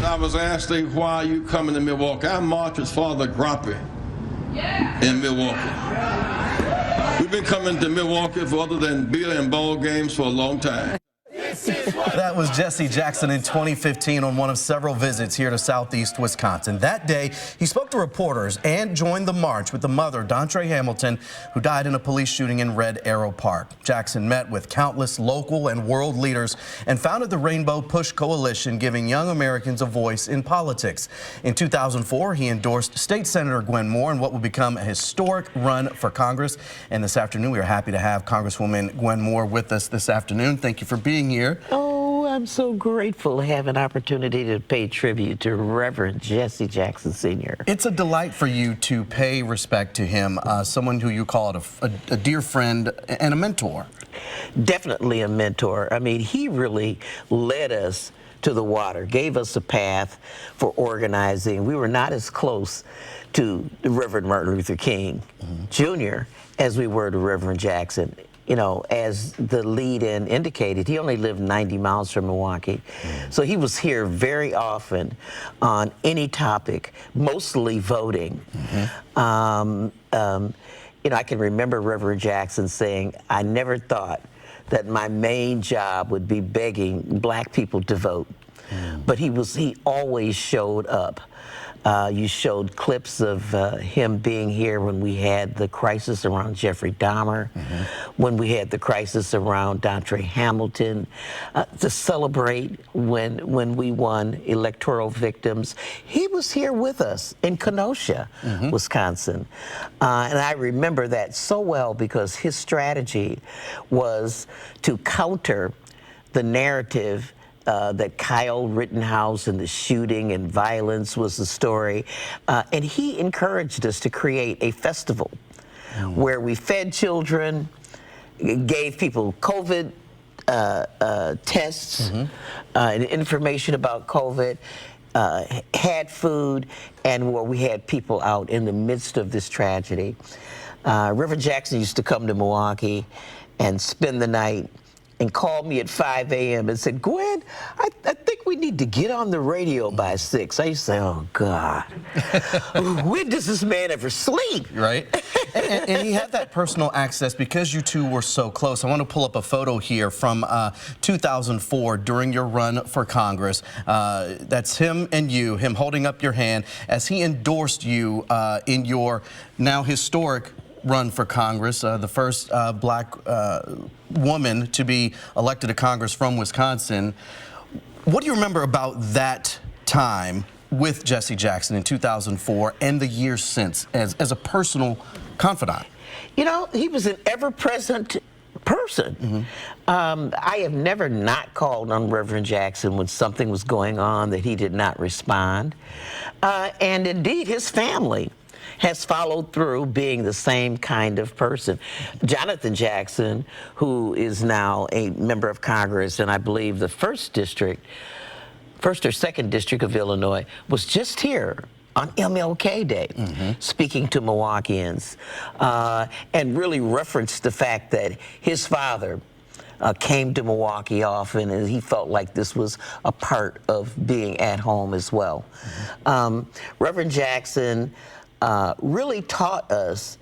I was asked, why are you coming to Milwaukee? I marched with Father Grappe in Milwaukee. We've been coming to Milwaukee for other than beer and ball games for a long time. That was Jesse Jackson in 2015 on one of several visits here to Southeast Wisconsin. That day, he spoke to reporters and joined the march with the mother, Dontre Hamilton, who died in a police shooting in Red Arrow Park. Jackson met with countless local and world leaders and founded the Rainbow Push Coalition, giving young Americans a voice in politics. In 2004, he endorsed State Senator Gwen Moore in what would become a historic run for Congress. And this afternoon, we are happy to have Congresswoman Gwen Moore with us this afternoon. Thank you for being here. Oh, I'm so grateful to have an opportunity to pay tribute to Reverend Jesse Jackson Sr. It's a delight for you to pay respect to him, someone who you call a dear friend and a mentor. Definitely a mentor. I mean, he really led us to the water, gave us a path for organizing. We were not as close to Reverend Martin Luther King Jr. as we were to Reverend Jackson. You know, as the lead-in indicated, he only lived 90 miles from Milwaukee. So he was here very often on any topic, mostly voting. You know, I can remember Reverend Jackson saying, I never thought that my main job would be begging black people to vote. But he always showed up. You showed clips of him being here when we had the crisis around Jeffrey Dahmer, when we had the crisis around Dontre Hamilton, to celebrate when we won electoral victims. He was here with us in Kenosha, Wisconsin. And I remember that so well because his strategy was to counter the narrative that Kyle Rittenhouse and the shooting and violence was the story. And he encouraged us to create a festival where we fed children, gave people COVID tests and information about COVID, had food, and where we had people out in the midst of this tragedy. Reverend Jackson used to come to Milwaukee and spend the night and called me at 5 a.m. and said, Gwen, I think we need to get on the radio by 6. I used to say, oh, God, when does this man ever sleep? Right? and he had that personal access because you two were so close. I want to pull up a photo here from 2004 during your run for Congress. That's him and you, him holding up your hand as he endorsed you in your now historic run for Congress, the first black woman to be elected to Congress from Wisconsin. What do you remember about that time with Jesse Jackson in 2004 and the years since as a personal confidant? You know, he was an ever-present person. I have never not called on Reverend Jackson when something was going on that he did not respond. And indeed, his family has followed through being the same kind of person. Jonathan Jackson, who is now a member of Congress, and I believe the first or second district of Illinois, was just here on MLK Day, speaking to Milwaukeeans, and really referenced the fact that his father came to Milwaukee often, and he felt like this was a part of being at home as well. Reverend Jackson really taught us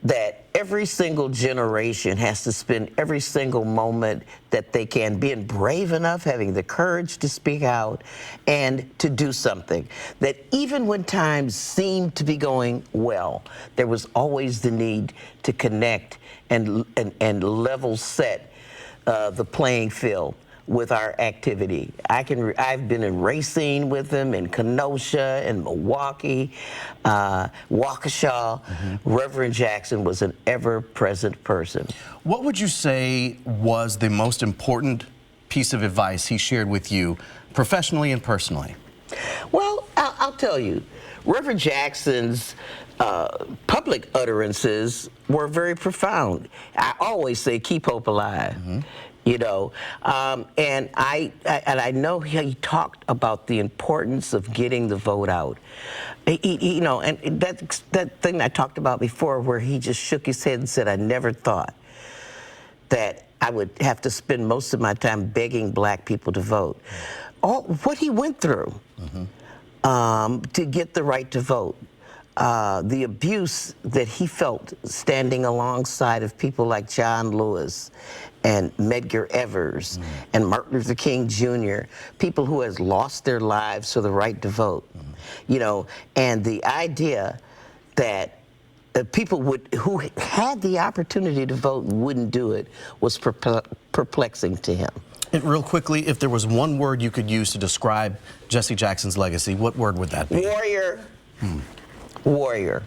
that every single generation has to spend every single moment that they can being brave enough, having the courage to speak out and to do something. That even when times seemed to be going well, there was always the need to connect and level set the playing field with our activity. I've been in Racine with him, in Kenosha, in Milwaukee, Waukesha. Reverend Jackson was an ever-present person. What would you say was the most important piece of advice he shared with you, professionally and personally? Well, I'll tell you, Reverend Jackson's public utterances were very profound. I always say, keep hope alive. You know, and I know he talked about the importance of getting the vote out. You know, and that thing I talked about before, where he just shook his head and said, "I never thought that I would have to spend most of my time begging black people to vote." All what he went through to get the right to vote. The abuse that he felt standing alongside of people like John Lewis and Medgar Evers and Martin Luther King Jr., people who has lost their lives for the right to vote, you know, and the idea that people who had the opportunity to vote wouldn't do it was perplexing to him. And real quickly, if there was one word you could use to describe Jesse Jackson's legacy, what word would that be? Warrior. Warrior.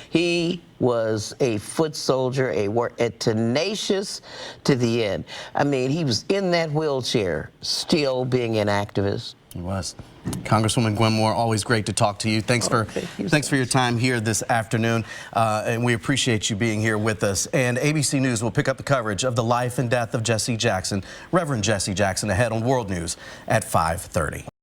He was a foot soldier, a tenacious to the end. I mean, he was in that wheelchair, still being an activist. He was. Congresswoman Gwen Moore, always great to talk to you. Thanks for your time here this afternoon, and we appreciate you being here with us. And ABC News will pick up the coverage of the life and death of Jesse Jackson, Reverend Jesse Jackson, ahead on World News at 5:30.